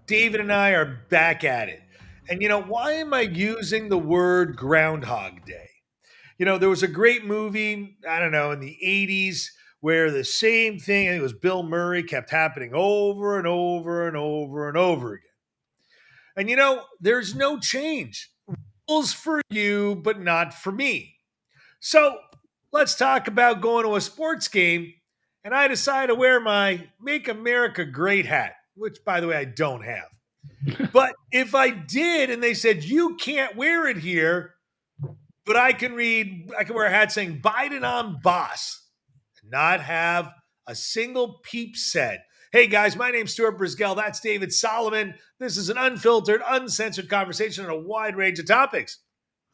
David and I are back at it. And why am I using the word Groundhog Day? There was a great movie, I don't know, in the 80s where the same thing, I think it was Bill Murray, kept happening over and over and over and over again. And there's no change. Rules for you, but not for me. So let's talk about going to a sports game. And I decide to wear my Make America Great hat, which, by the way, I don't have. But if I did and they said, you can't wear it here, but I can wear a hat saying Biden on boss and not have a single peep said. Hey guys, my name's Stuart Brisgell. That's David Solomon. This is an unfiltered, uncensored conversation on a wide range of topics,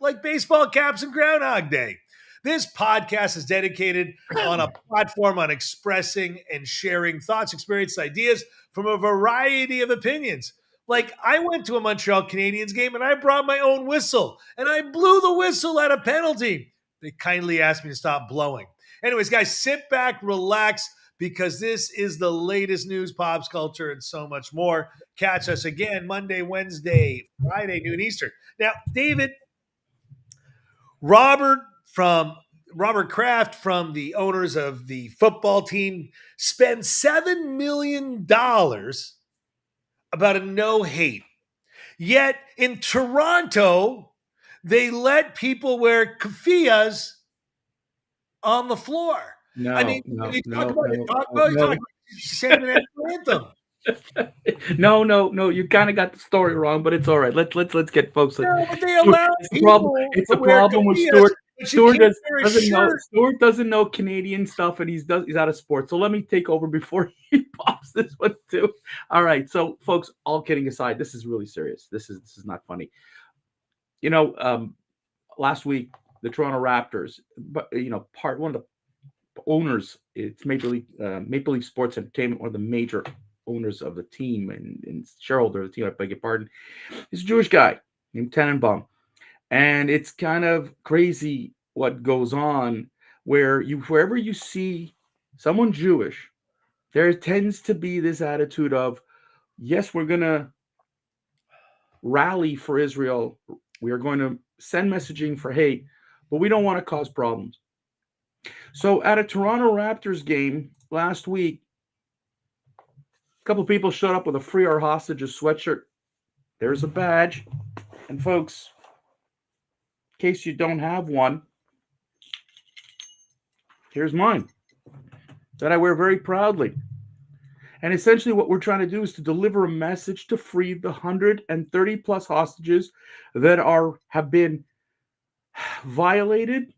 like baseball caps and Groundhog Day. This podcast is dedicated on a platform on expressing and sharing thoughts, experiences, ideas from a variety of opinions. Like, I went to a Montreal Canadiens game and I brought my own whistle and I blew the whistle at a penalty. They kindly asked me to stop blowing. Anyways, guys, sit back, relax, because this is the latest news, pops culture, and so much more. Catch us again Monday, Wednesday, Friday, noon Eastern. Now, David, Robert Kraft, from the owners of the football team, spent $7 million about a no hate. Yet in Toronto, they let people wear keffiyehs on the floor. No, I mean, no, you no, talk about no, you talk about saying an anthem. no. You kind of got the story wrong, but it's all right. Let's get folks. No, but they allow It's to a wear problem with keffiyehs, Stuart. but you can't wear a Doesn't know. shirt. Stuart doesn't know Canadian stuff, and he's out of sports. So let me take over before he pops this one too. All right, so folks, all kidding aside, this is really serious. This is not funny. Last week the Toronto Raptors, but one of the owners, it's Maple Leaf Sports Entertainment, one of the major owners of the team and shareholder of the team, I beg your pardon, is a Jewish guy named Tannenbaum. And it's kind of crazy what goes on wherever you see someone Jewish, there tends to be this attitude of, yes, we're going to rally for Israel. We are going to send messaging for hate, but we don't want to cause problems. So at a Toronto Raptors game last week, a couple of people showed up with a Free Our Hostages sweatshirt. There's a badge. And folks, in case you don't have one, here's mine that I wear very proudly. And essentially what we're trying to do is to deliver a message to free the 130 plus hostages that have been violated,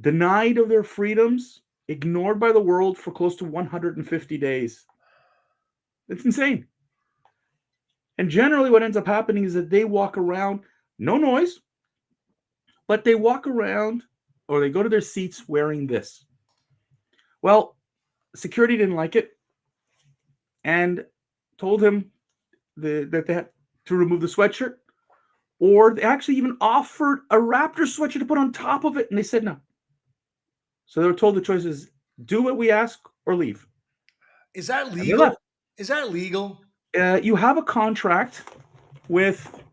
denied of their freedoms, ignored by the world for close to 150 days. It's insane. And generally what ends up happening is that they walk around, no noise, but they walk around or they go to their seats wearing this. Well, security didn't like it and told him that they had to remove the sweatshirt, or they actually even offered a Raptors sweatshirt to put on top of it, and they said no. So they were told the choice is do what we ask or leave. Is that legal? Is that legal? You have a contract with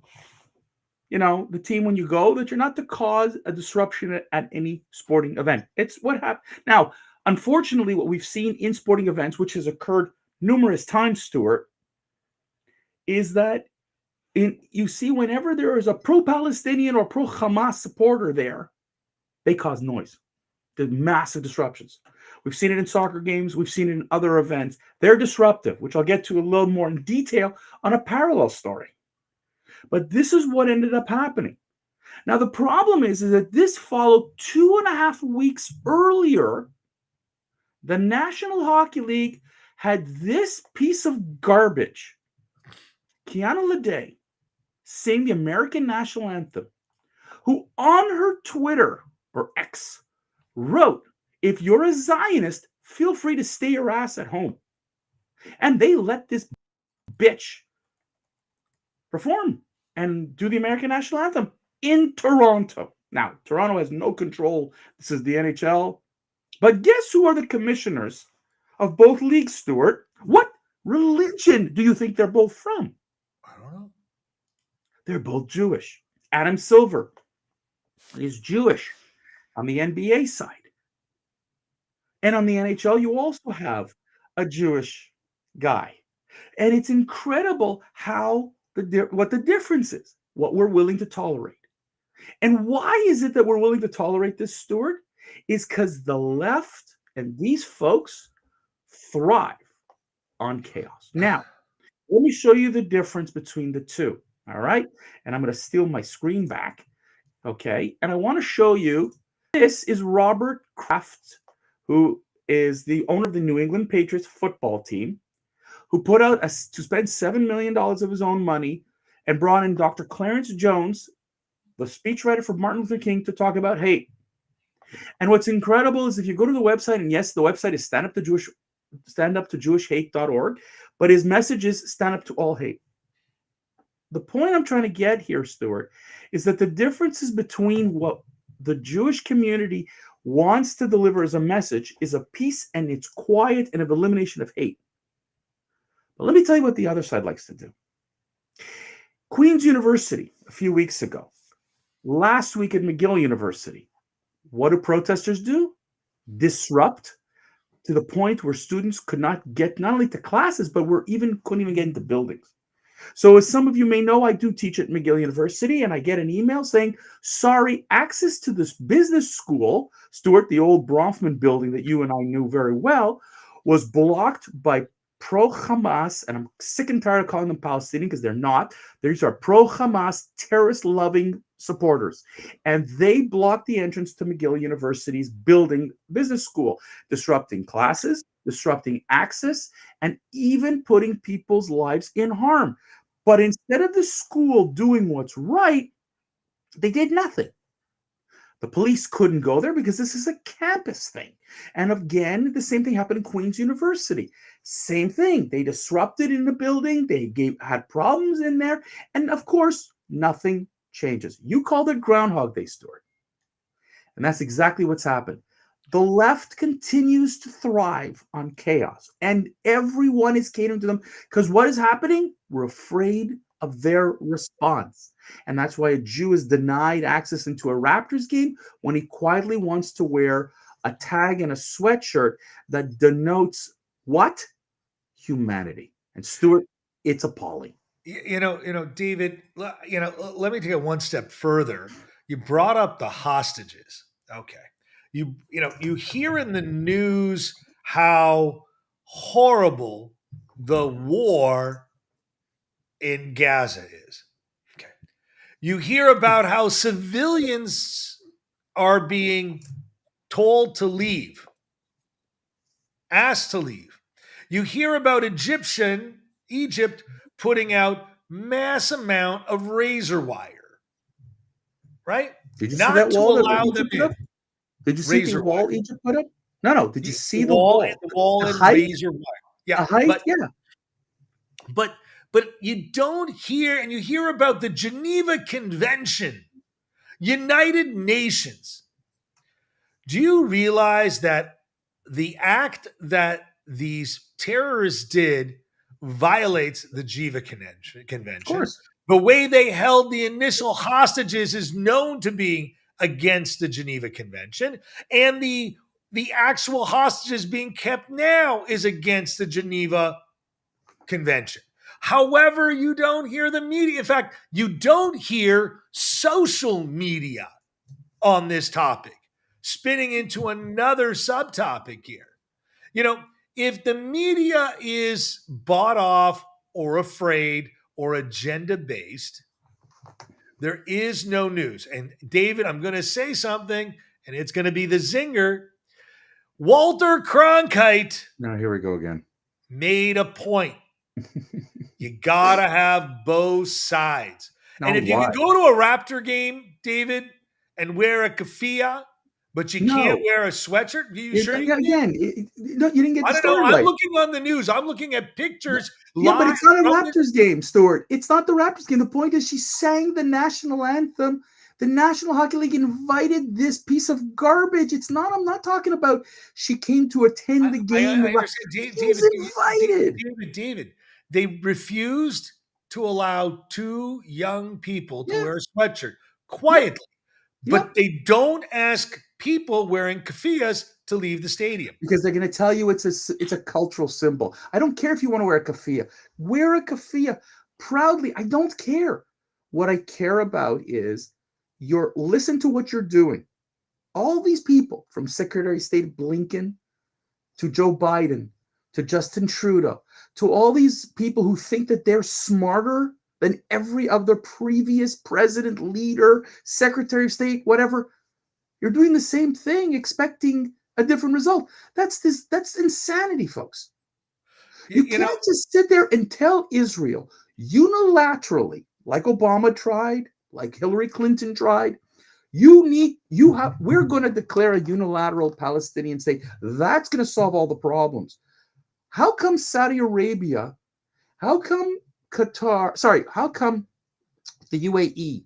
the team when you go that you're not to cause a disruption at any sporting event. It's what happened. Now, unfortunately, what we've seen in sporting events, which has occurred numerous times, Stuart, is that you see whenever there is a pro-Palestinian or pro-Hamas supporter there, they cause noise. There's massive disruptions. We've seen it in soccer games. We've seen it in other events. They're disruptive, which I'll get to a little more in detail on a parallel story. But this is what ended up happening. Now, the problem is that this followed 2.5 weeks earlier. The National Hockey League had this piece of garbage, Kiana Lede, sing the American national anthem, who on her Twitter or X wrote, if you're a Zionist, feel free to stay your ass at home. And they let this bitch perform and do the American national anthem in Toronto. Now, Toronto has no control. This is the NHL. But guess who are the commissioners of both leagues, Stuart? What religion do you think they're both from? I don't know. They're both Jewish. Adam Silver is Jewish on the NBA side. And on the NHL, you also have a Jewish guy. And it's incredible how what the difference is, what we're willing to tolerate. And why is it that we're willing to tolerate this, Stuart? Is because the left and these folks thrive on chaos. Now, let me show you the difference between the two. All right. And I'm going to steal my screen back. Okay. And I want to show you this is Robert Kraft, who is the owner of the New England Patriots football team, who put out to spend $7 million of his own money and brought in Dr. Clarence Jones, the speechwriter for Martin Luther King, to talk about hate. And what's incredible is if you go to the website, and yes, the website is standuptojewishhate.org, but his message is stand up to all hate. The point I'm trying to get here, Stuart, is that the differences between what the Jewish community wants to deliver as a message is a peace and it's quiet and of elimination of hate. But let me tell you what the other side likes to do. Queen's University, a few weeks ago, last week at McGill University, what do protesters do? Disrupt to the point where students could not get not only to classes, but couldn't even get into buildings. So as some of you may know, I do teach at McGill University, and I get an email saying, sorry, access to this business school, Stuart, the old Bronfman building that you and I knew very well, was blocked by pro-Hamas, and I'm sick and tired of calling them Palestinian because they're not. These are pro-Hamas, terrorist-loving supporters. And they blocked the entrance to McGill University's building business school, disrupting classes, disrupting access, and even putting people's lives in harm. But instead of the school doing what's right, they did nothing. The police couldn't go there because this is a campus thing. And again, the same thing happened in Queen's University. Same thing. They disrupted in the building. They had problems in there. And of course, nothing changes. You called it Groundhog Day, Stuart. And that's exactly what's happened. The left continues to thrive on chaos. And everyone is catering to them because what is happening? We're afraid of their response. And that's why a Jew is denied access into a Raptors game when he quietly wants to wear a tag and a sweatshirt that denotes what? Humanity. And Stuart, it's appalling. David, let me take it one step further. You brought up the hostages. Okay. You hear in the news how horrible the war in Gaza is. Okay. You hear about how civilians are being told to leave, asked to leave. You hear about Egypt putting out mass amount of razor wire, right? Did you Not see that to wall that allow them Egypt put in. up? Did you see the Razor wall wire. Egypt put up? No. Did you see the wall? wall? The wall The and height? razor wire. Yeah, The height? but you don't hear, and you hear about the Geneva Convention, United Nations. Do you realize that the act that these terrorists did violates the Geneva Convention? Of course. The way they held the initial hostages is known to be against the Geneva Convention, and the actual hostages being kept now is against the Geneva Convention. However, you don't hear the media. In fact, you don't hear social media on this topic, spinning into another subtopic here. If the media is bought off or afraid or agenda based, there is no news. And David, I'm going to say something, and it's going to be the zinger. Walter Cronkite Now here we go again. made a point. You got to have both sides. Now and if you why? can go to a Raptor game, David, and wear a keffiyeh, but you can't wear a sweatshirt, you sure you can? Again, you didn't get the I don't know. story I'm right. looking on the news. I'm looking at pictures. Yeah, but live it's not a from Raptors game, Stuart. It's not the Raptors game. The point is she sang the national anthem The National Hockey League invited this piece of garbage. It's not, I'm not talking about she came to attend the game. I understand, She was David. invited. David. They refused to allow two young people to Yeah. wear a sweatshirt Yep. quietly, but Yep. they don't ask people wearing keffiyehs to leave the stadium. Because they're going to tell you it's a cultural symbol. I don't care if you want to wear a keffiyeh. Wear a keffiyeh proudly. I don't care. What I care about is listen to what you're doing. All these people, from Secretary of State Blinken to Joe Biden to Justin Trudeau to all these people who think that they're smarter than every other previous president, leader, Secretary of State, whatever. You're doing the same thing, expecting a different result. That's insanity, folks. You can't just sit there and tell Israel unilaterally, like Obama tried, like Hillary Clinton tried. We're going to declare a unilateral Palestinian state. That's going to solve all the problems. How come Saudi Arabia? How come Qatar? Sorry, how come the UAE,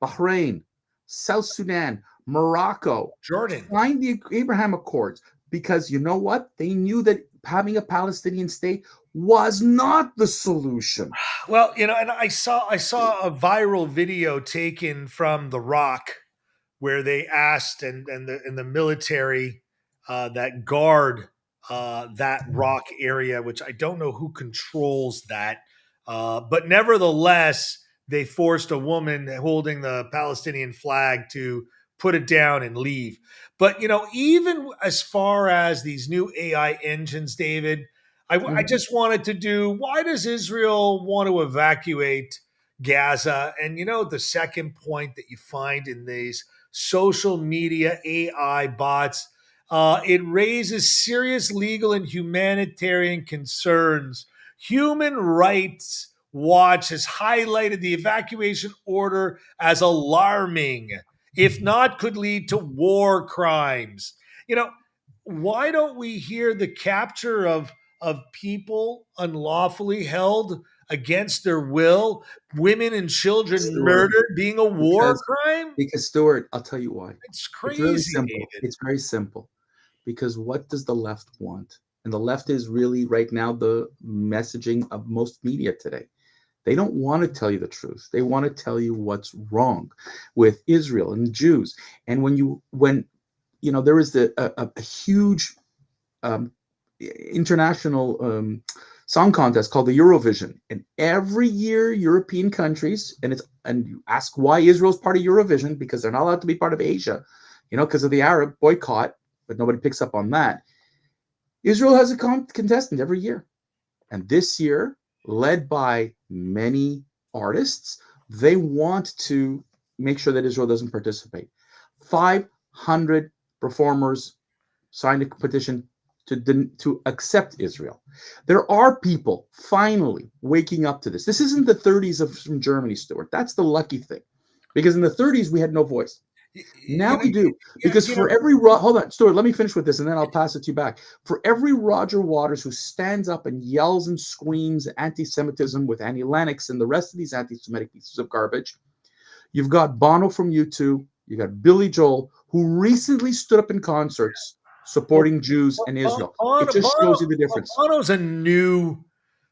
Bahrain, South Sudan, Morocco, Jordan signed the Abraham Accords? Because you know what? They knew that having a Palestinian state was not the solution. Well, and I saw a viral video taken from The Rock where they asked and the military that guard that rock area, which I don't know who controls that, but nevertheless, they forced a woman holding the Palestinian flag to put it down and leave. But even as far as these new AI engines, David, I just wanted to do. Why does Israel want to evacuate Gaza? And the second point that you find in these social media AI bots, it raises serious legal and humanitarian concerns. Human Rights Watch has highlighted the evacuation order as alarming, if not, could lead to war crimes. Why don't we hear the capture of people unlawfully held against their will, women and children Stuart, murdered being a war crime? because Stuart, I'll tell you why. It's It's really crazy, simple. David. It's very simple. Because what does the left want? And the left is really right now the messaging of most media today. They don't want to tell you the truth. They want to tell you what's wrong with Israel and Jews. And when there is a huge international song contest called the Eurovision, and every year European countries, and you ask why Israel's part of Eurovision, because they're not allowed to be part of Asia, because of the Arab boycott, but nobody picks up on that. Israel has a contestant every year, and this year, led by many artists, they want to make sure that Israel doesn't participate. 500 performers signed a petition to accept Israel. There are people finally waking up to this. This isn't the 30s from Germany, Stuart. That's the lucky thing, because in the 30s we had no voice. Now we do, because for every hold on, Stuart, let me finish with this, and then I'll pass it to you back. For every Roger Waters who stands up and yells and screams anti-Semitism with Annie Lennox and the rest of these anti-Semitic pieces of garbage, you've got Bono from U2, you got Billy Joel, who recently stood up in concerts supporting Jews and Israel. It just shows you the difference. Bono's a new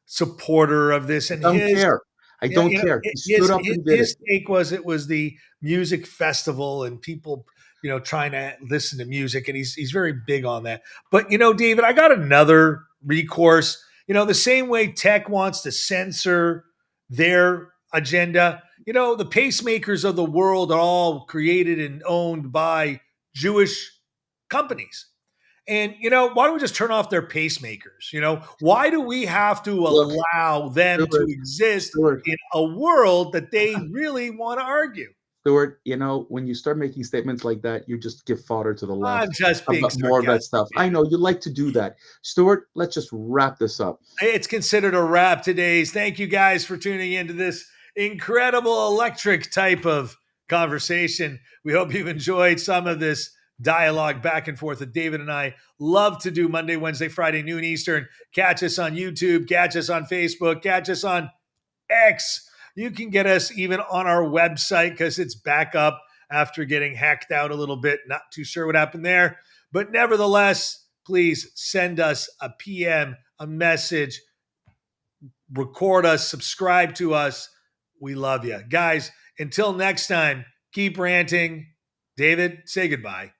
supporter of this, and I don't care. I don't care. He stood up and did his it. take was it was the music festival and people, trying to listen to music, and he's very big on that. But David, I got another recourse. The same way tech wants to censor their agenda. The pacemakers of the world are all created and owned by Jewish companies. And why don't we just turn off their pacemakers? Why do we have to allow them to exist in a world that they really want to argue? Stuart, when you start making statements like that, you just give fodder to the left. I'm just being about more of that stuff. I know you like to do that. Stuart, let's just wrap this up. It's considered a wrap today's. Thank you guys for tuning into this incredible electric type of conversation. We hope you've enjoyed some of this dialogue back and forth that David and I love to do Monday, Wednesday, Friday, noon Eastern. Catch us on YouTube, catch us on Facebook, catch us on X. You can get us even on our website because it's back up after getting hacked out a little bit. Not too sure what happened there. But nevertheless, please send us a PM, a message, record us, subscribe to us. We love you. Guys, until next time, keep ranting. David, say goodbye.